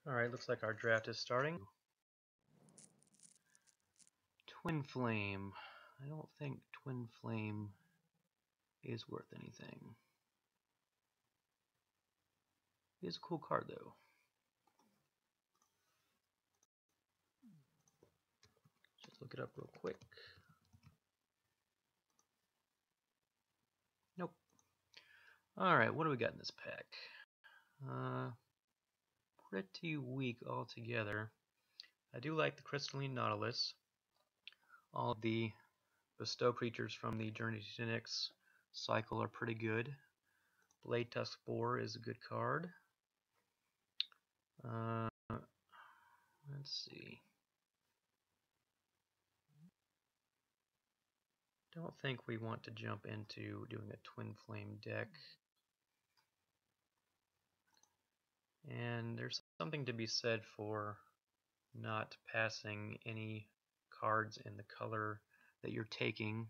Alright, looks like our draft is starting. Twin Flame. I don't think Twin Flame is worth anything. It is a cool card though. Just look it up real quick. Nope. Alright, what do we got in this pack? Pretty weak altogether. I do like the Crystalline Nautilus. All of the bestow creatures from the Journey to Nyx cycle are pretty good. Blade Tusk Boar is a good card. Let's see. Don't think we want to jump into doing a Twin Flame deck. And there's something to be said for not passing any cards in the color that you're taking.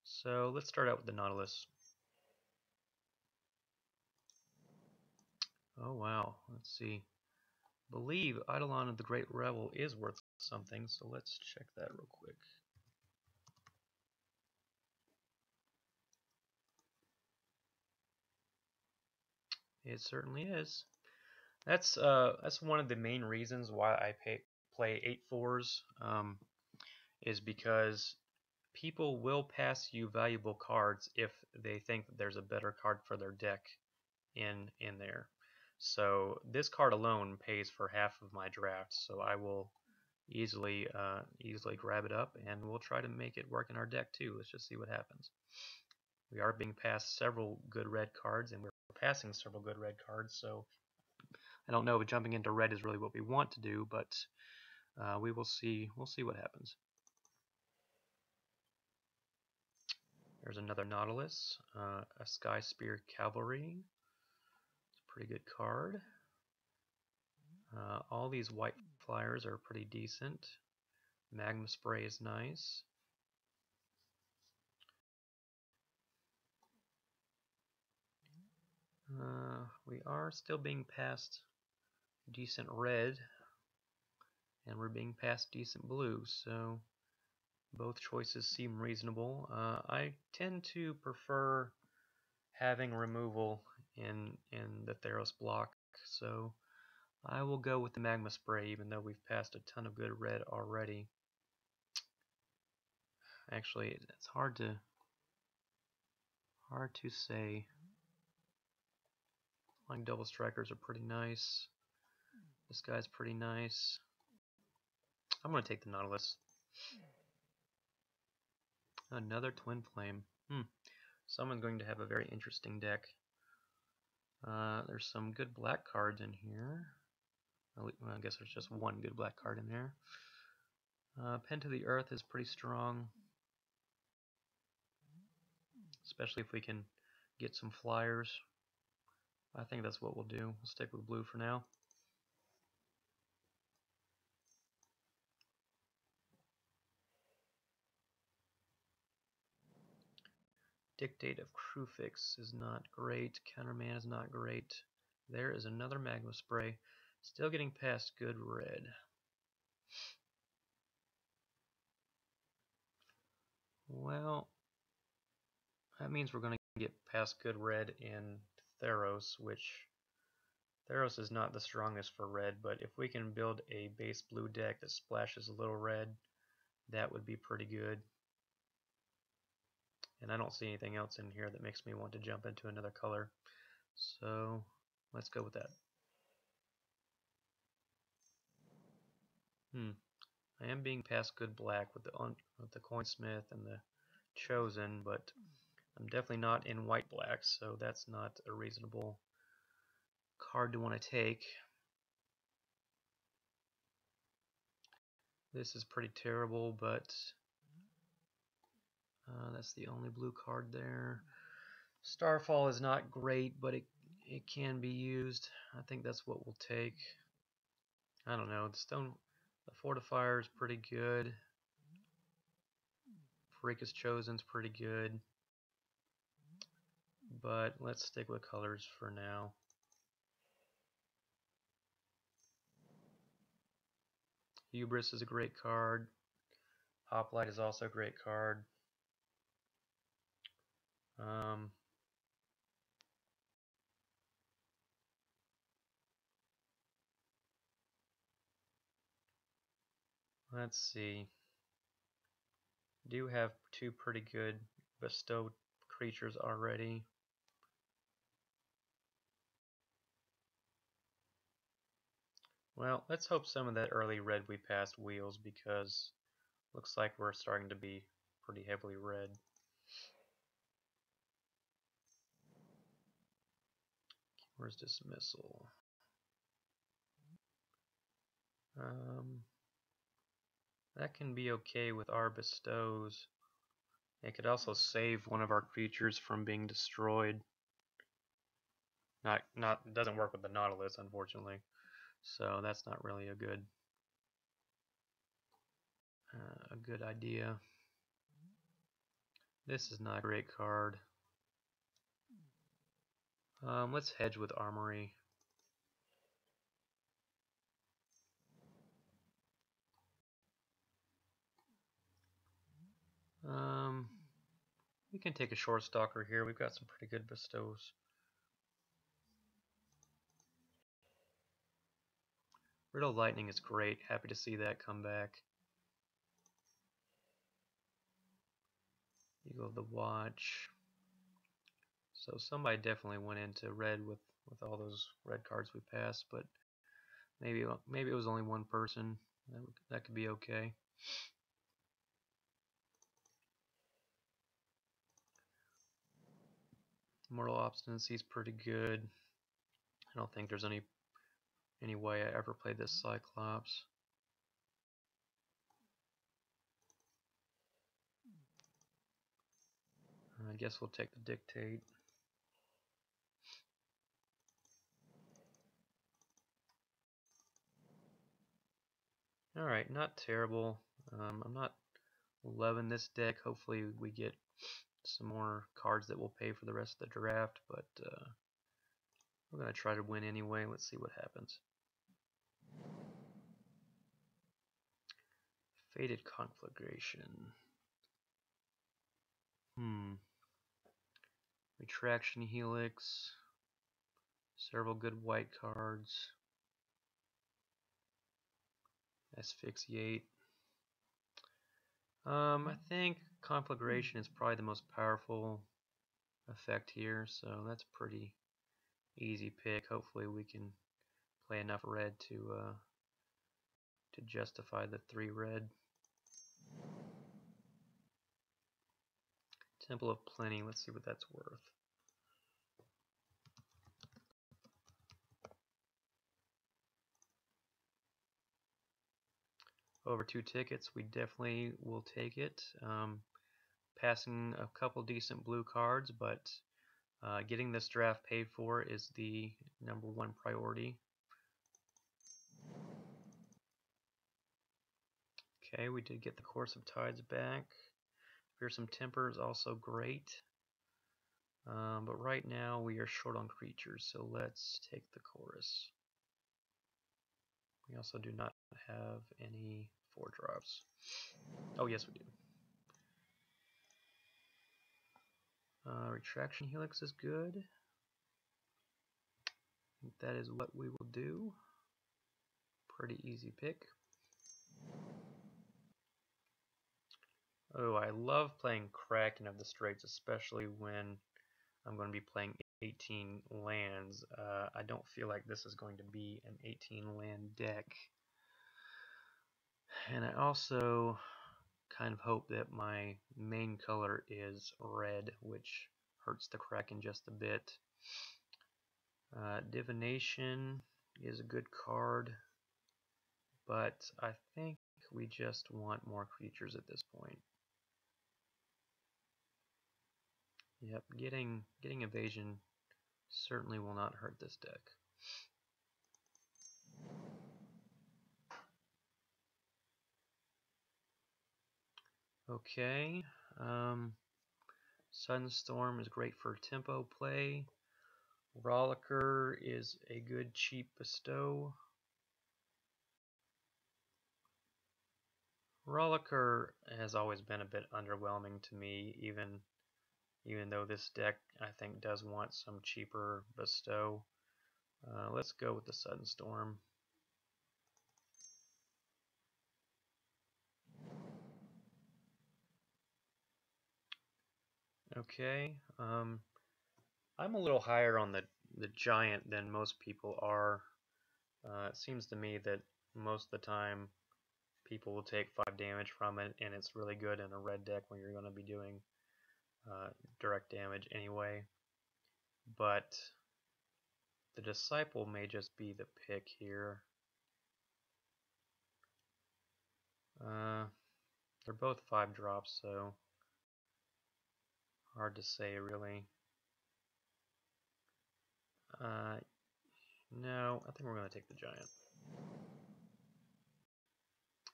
So let's start out with the Nautilus. Oh wow, let's see. I believe Eidolon of the Great Revel is worth something, so let's check that real quick. It certainly is. That's one of the main reasons why I play 8/4s, is because people will pass you valuable cards if they think that there's a better card for their deck in there. So this card alone pays for half of my draft, so I will easily grab it up, and we'll try to make it work in our deck too. Let's just see what happens. We are being passed several good red cards, and we're passing several good red cards, so I don't know if jumping into red is really what we want to do, but we will see. We'll see what happens. There's another Nautilus, a Sky Spear Cavalry. It's a pretty good card. All these white flyers are pretty decent. Magma Spray is nice. We are still being passed decent red, and we're being passed decent blue, so both choices seem reasonable. I tend to prefer having removal in the Theros block, so I will go with the Magma Spray, even though we've passed a ton of good red already. Actually, it's hard to say. Flying Double Strikers are pretty nice. This guy's pretty nice. I'm going to take the Nautilus. Another Twin Flame. Someone's going to have a very interesting deck. There's some good black cards in here. Well, I guess there's just one good black card in there. Pen to the Earth is pretty strong, especially if we can get some flyers. I think that's what we'll do. We'll stick with blue for now. Dictate of Crufix is not great. Counterman is not great. There is another Magma Spray. Still getting past good red. Well, that means we're going to get past good red in Theros, which Theros is not the strongest for red, but if we can build a base blue deck that splashes a little red, that would be pretty good. And I don't see anything else in here that makes me want to jump into another color. So let's go with that. I am being past good black with the Coinsmith and the Chosen, but I'm definitely not in white black, so that's not a reasonable card to want to take. This is pretty terrible, but that's the only blue card there. Starfall is not great, but it can be used. I think that's what we'll take. I don't know. The Fortifier is pretty good. Freakus Chosen's pretty good. But let's stick with colors for now. Hubris is a great card. Hoplite is also a great card. Let's see. Do have two pretty good bestowed creatures already. Well, let's hope some of that early red we passed wheels, because looks like we're starting to be pretty heavily red. Where's dismissal? That can be okay with our bestows. It could also save one of our creatures from being destroyed. Not doesn't work with the Nautilus, unfortunately. So that's not really a good idea. This is not a great card. Let's hedge with Armory. We can take a short stalker here. We've got some pretty good bestows. Riddle Lightning is great. Happy to see that come back. Eagle of the Watch. So somebody definitely went into red with all those red cards we passed, but maybe it was only one person. That could be okay. Mortal Obstinacy is pretty good. I don't think there's any way I ever played this Cyclops. I guess we'll take the Dictate. Alright, not terrible. I'm not loving this deck. Hopefully we get some more cards that will pay for the rest of the draft, but we're going to try to win anyway. Let's see what happens. Fated Conflagration. Retraction Helix. Several good white cards. Asphyxiate. I think Conflagration is probably the most powerful effect here, so that's a pretty easy pick. Hopefully we can play enough red to justify the 3 red. Temple of Plenty, let's see what that's worth. Over 2 tickets, we definitely will take it. Passing a couple decent blue cards, but getting this draft paid for is the #1 priority. Okay, we did get the Course of Tides back. Fearsome Temper is also great. But right now we are short on creatures, so let's take the Chorus. We also do not have any 4-drops. Oh, yes, we do. Retraction Helix is good. I think that is what we will do. Pretty easy pick. Oh, I love playing Kraken of the Straits, especially when I'm going to be playing 18 lands. I don't feel like this is going to be an 18 land deck. And I also kind of hope that my main color is red, which hurts the Kraken just a bit. Divination is a good card, but I think we just want more creatures at this point. Yep, getting evasion certainly will not hurt this deck. Okay, Sunstorm is great for tempo play. Rollicker is a good cheap bestow. Rolliker has always been a bit underwhelming to me, even though this deck I think does want some cheaper bestow. Let's go with the Sudden Storm. Okay, I'm a little higher on the giant than most people are. It seems to me that most of the time people will take 5 damage from it, and it's really good in a red deck when you're going to be doing direct damage anyway. But the Disciple may just be the pick here. They're both 5 drops, so hard to say really. No, I think we're going to take the giant.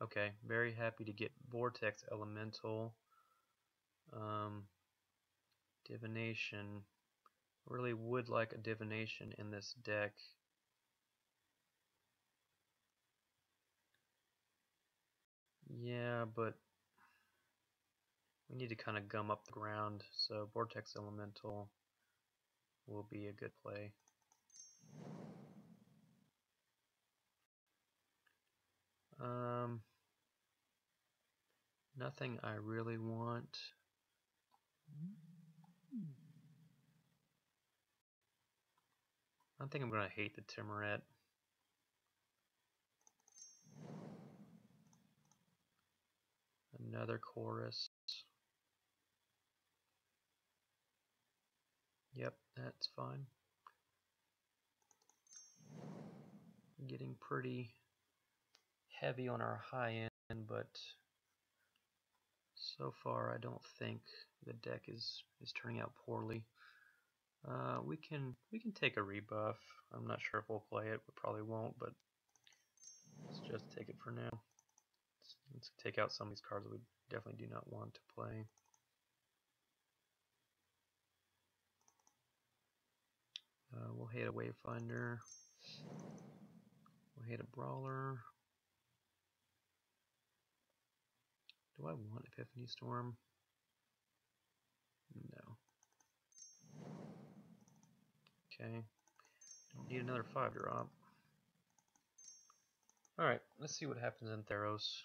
Okay, very happy to get Vortex Elemental. Divination. Really would like a Divination in this deck. Yeah, but we need to kind of gum up the ground, so Vortex Elemental will be a good play. Nothing I really want. I think I'm going to hate the Timuret. Another Chorus. Yep, that's fine. Getting pretty heavy on our high end, but so far I don't think the deck is turning out poorly. We can take a rebuff. I'm not sure if we'll play it. We probably won't, but let's just take it for now. Let's take out some of these cards that we definitely do not want to play. We'll hate a Wayfinder. We'll hate a Brawler. Do I want Epiphany Storm? No. Okay. Don't need another 5 drop. Alright, let's see what happens in Theros.